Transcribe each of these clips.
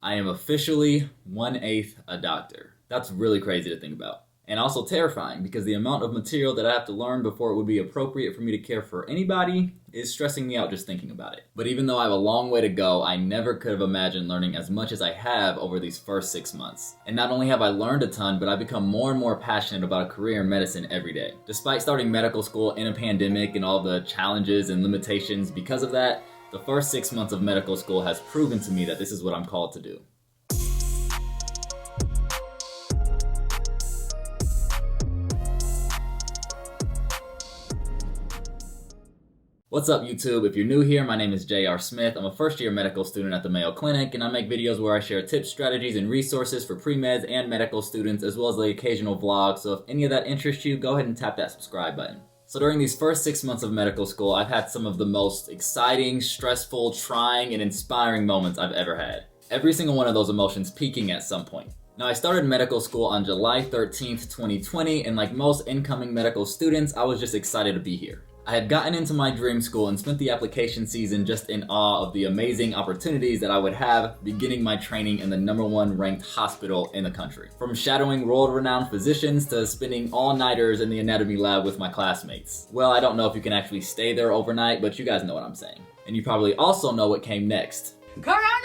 I am officially 1/8 a doctor. That's really crazy to think about. And also terrifying because the amount of material that I have to learn before it would be appropriate for me to care for anybody is stressing me out just thinking about it. But even though I have a long way to go, I never could have imagined learning as much as I have over these first 6 months. And not only have I learned a ton, but I've become more and more passionate about a career in medicine every day. Despite starting medical school in a pandemic and all the challenges and limitations because of that, the first 6 months of medical school has proven to me that this is what I'm called to do. What's up YouTube? If you're new here, my name is J.R. Smith. I'm a first-year medical student at the Mayo Clinic, and I make videos where I share tips, strategies, and resources for pre-meds and medical students, as well as the occasional vlog. So if any of that interests you, go ahead and tap that subscribe button. So during these first 6 months of medical school, I've had some of the most exciting, stressful, trying, and inspiring moments I've ever had. Every single one of those emotions peaking at some point. Now, I started medical school on July 13th, 2020, and like most incoming medical students, I was just excited to be here. I had gotten into my dream school and spent the application season just in awe of the amazing opportunities that I would have beginning my training in the #1 ranked hospital in the country. From shadowing world-renowned physicians to spending all-nighters in the anatomy lab with my classmates. Well, I don't know if you can actually stay there overnight, but you guys know what I'm saying. And you probably also know what came next. Coronavirus!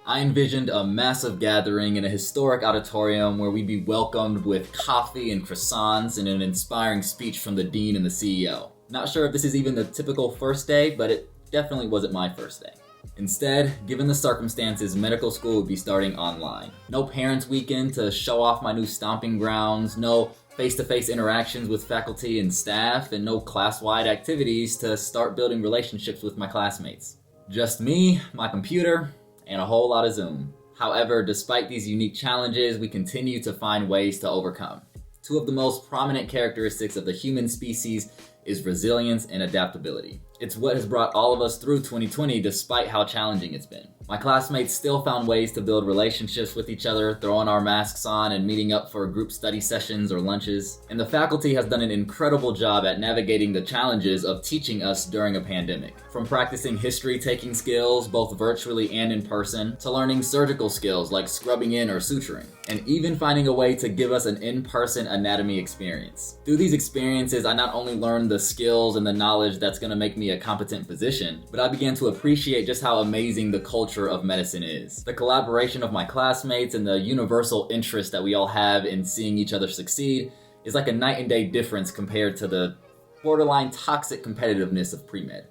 I envisioned a massive gathering in a historic auditorium where we'd be welcomed with coffee and croissants and an inspiring speech from the dean and the CEO. Not sure if this is even the typical first day, but it definitely wasn't my first day. Instead, given the circumstances, medical school would be starting online. No parents' weekend to show off my new stomping grounds, no face-to-face interactions with faculty and staff, and no class-wide activities to start building relationships with my classmates. Just me, my computer, and a whole lot of Zoom. However, despite these unique challenges, we continue to find ways to overcome. Two of the most prominent characteristics of the human species is resilience and adaptability. It's what has brought all of us through 2020 despite how challenging it's been. My classmates still found ways to build relationships with each other, throwing our masks on and meeting up for group study sessions or lunches. And the faculty has done an incredible job at navigating the challenges of teaching us during a pandemic. From practicing history-taking skills, both virtually and in person, to learning surgical skills like scrubbing in or suturing, and even finding a way to give us an in-person anatomy experience. Through these experiences, I not only learned the skills and the knowledge that's going to make me a competent physician, but I began to appreciate just how amazing the culture of medicine is. The collaboration of my classmates and the universal interest that we all have in seeing each other succeed is like a night and day difference compared to the borderline toxic competitiveness of pre-med.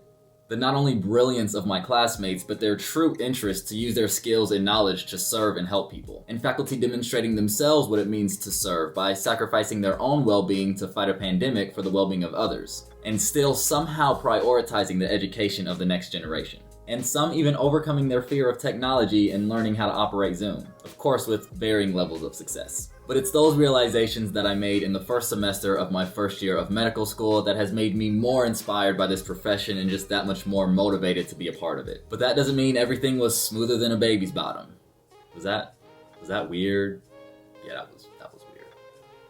The not only brilliance of my classmates, but their true interest to use their skills and knowledge to serve and help people. And faculty demonstrating themselves what it means to serve by sacrificing their own well-being to fight a pandemic for the well-being of others. And still somehow prioritizing the education of the next generation. And some even overcoming their fear of technology and learning how to operate Zoom. Of course, with varying levels of success. But it's those realizations that I made in the first semester of my first year of medical school that has made me more inspired by this profession and just that much more motivated to be a part of it. But that doesn't mean everything was smoother than a baby's bottom. Was that weird? Yeah, that was weird.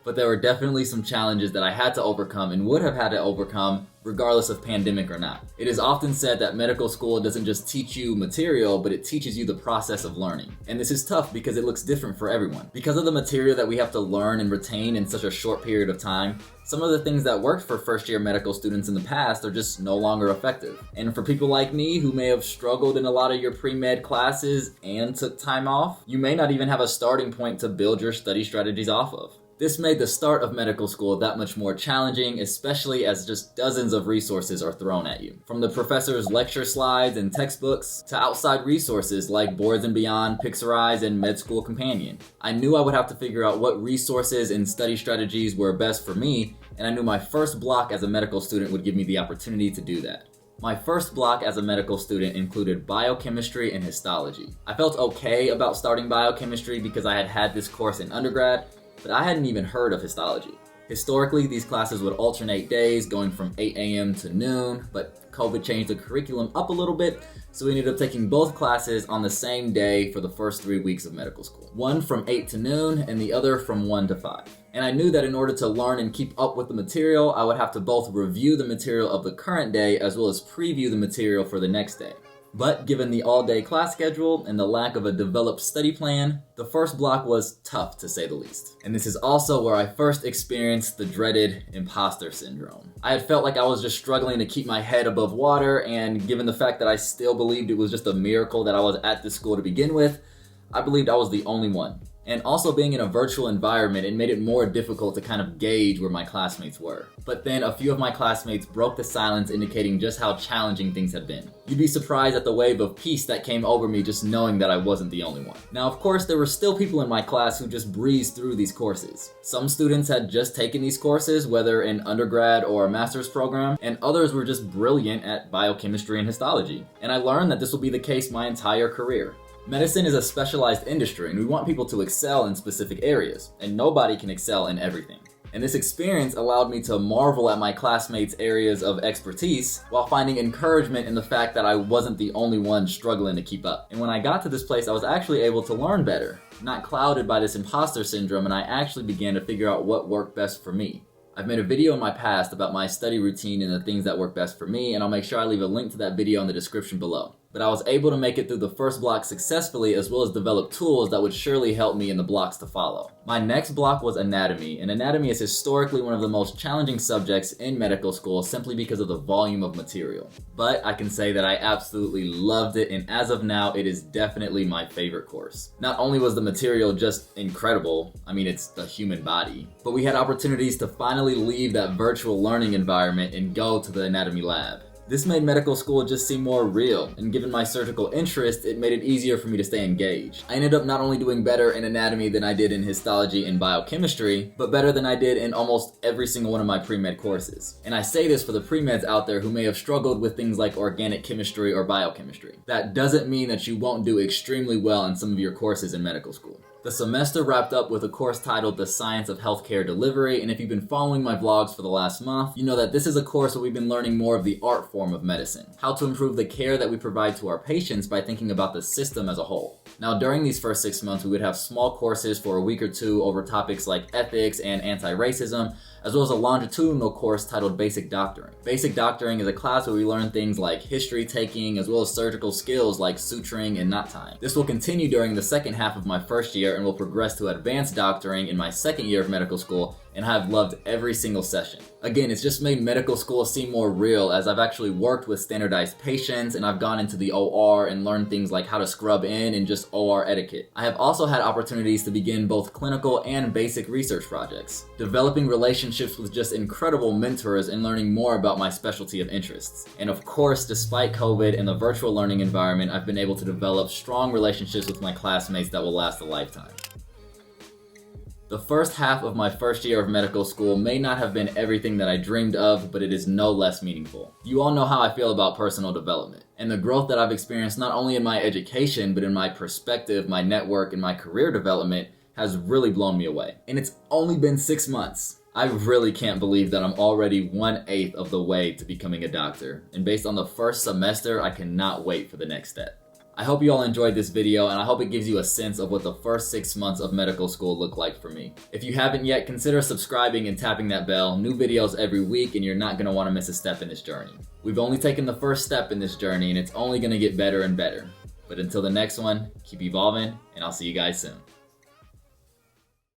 But there were definitely some challenges that I had to overcome and would have had to overcome regardless of pandemic or not. It is often said that medical school doesn't just teach you material, but it teaches you the process of learning. And this is tough because it looks different for everyone. Because of the material that we have to learn and retain in such a short period of time, some of the things that worked for first-year medical students in the past are just no longer effective. And for people like me who may have struggled in a lot of your pre-med classes and took time off, you may not even have a starting point to build your study strategies off of. This made the start of medical school that much more challenging, especially as just dozens of resources are thrown at you. From the professor's lecture slides and textbooks to outside resources like Boards and Beyond, Pixarize, and Med School Companion. I knew I would have to figure out what resources and study strategies were best for me, and I knew my first block as a medical student would give me the opportunity to do that. My first block as a medical student included biochemistry and histology. I felt okay about starting biochemistry because I had had this course in undergrad, but I hadn't even heard of histology. Historically, these classes would alternate days, going from 8 a.m. to noon, but COVID changed the curriculum up a little bit, so we ended up taking both classes on the same day for the first 3 weeks of medical school. One from 8 to noon, and the other from 1 to 5. And I knew that in order to learn and keep up with the material, I would have to both review the material of the current day as well as preview the material for the next day. But given the all-day class schedule and the lack of a developed study plan, the first block was tough to say the least. And this is also where I first experienced the dreaded imposter syndrome. I had felt like I was just struggling to keep my head above water, and given the fact that I still believed it was just a miracle that I was at this school to begin with, I believed I was the only one. And also being in a virtual environment, it made it more difficult to kind of gauge where my classmates were. But then a few of my classmates broke the silence, indicating just how challenging things had been. You'd be surprised at the wave of peace that came over me just knowing that I wasn't the only one. Now, of course, there were still people in my class who just breezed through these courses. Some students had just taken these courses, whether in undergrad or a master's program, and others were just brilliant at biochemistry and histology. And I learned that this will be the case my entire career. Medicine is a specialized industry, and we want people to excel in specific areas, and nobody can excel in everything. And this experience allowed me to marvel at my classmates' areas of expertise while finding encouragement in the fact that I wasn't the only one struggling to keep up. And when I got to this place, I was actually able to learn better, not clouded by this imposter syndrome, and I actually began to figure out what worked best for me. I've made a video in my past about my study routine and the things that work best for me, and I'll make sure I leave a link to that video in the description below. But I was able to make it through the first block successfully, as well as develop tools that would surely help me in the blocks to follow. My next block was anatomy, and anatomy is historically one of the most challenging subjects in medical school simply because of the volume of material. But I can say that I absolutely loved it, and as of now, it is definitely my favorite course. Not only was the material just incredible, I mean, it's the human body, but we had opportunities to finally leave that virtual learning environment and go to the anatomy lab. This made medical school just seem more real, and given my surgical interest, it made it easier for me to stay engaged. I ended up not only doing better in anatomy than I did in histology and biochemistry, but better than I did in almost every single one of my pre-med courses. And I say this for the pre-meds out there who may have struggled with things like organic chemistry or biochemistry. That doesn't mean that you won't do extremely well in some of your courses in medical school. The semester wrapped up with a course titled The Science of Healthcare Delivery, and if you've been following my vlogs for the last month, you know that this is a course where we've been learning more of the art form of medicine, how to improve the care that we provide to our patients by thinking about the system as a whole. Now, during these first 6 months, we would have small courses for a week or two over topics like ethics and anti-racism, as well as a longitudinal course titled Basic Doctoring. Basic Doctoring is a class where we learn things like history taking, as well as surgical skills like suturing and knot tying. This will continue during the second half of my first year and will progress to Advanced Doctoring in my second year of medical school, and I've loved every single session. Again, it's just made medical school seem more real, as I've actually worked with standardized patients and I've gone into the OR and learned things like how to scrub in and just OR etiquette. I have also had opportunities to begin both clinical and basic research projects, developing relationships with just incredible mentors and learning more about my specialty of interests. And of course, despite COVID and the virtual learning environment, I've been able to develop strong relationships with my classmates that will last a lifetime. The first half of my first year of medical school may not have been everything that I dreamed of, but it is no less meaningful. You all know how I feel about personal development, and the growth that I've experienced not only in my education, but in my perspective, my network, and my career development has really blown me away. And it's only been 6 months. I really can't believe that I'm already 1/8 of the way to becoming a doctor, and based on the first semester, I cannot wait for the next step. I hope you all enjoyed this video, and I hope it gives you a sense of what the first 6 months of medical school look like for me. If you haven't yet, consider subscribing and tapping that bell. New videos every week, and you're not gonna wanna miss a step in this journey. We've only taken the first step in this journey, and it's only gonna get better and better. But until the next one, keep evolving, and I'll see you guys soon.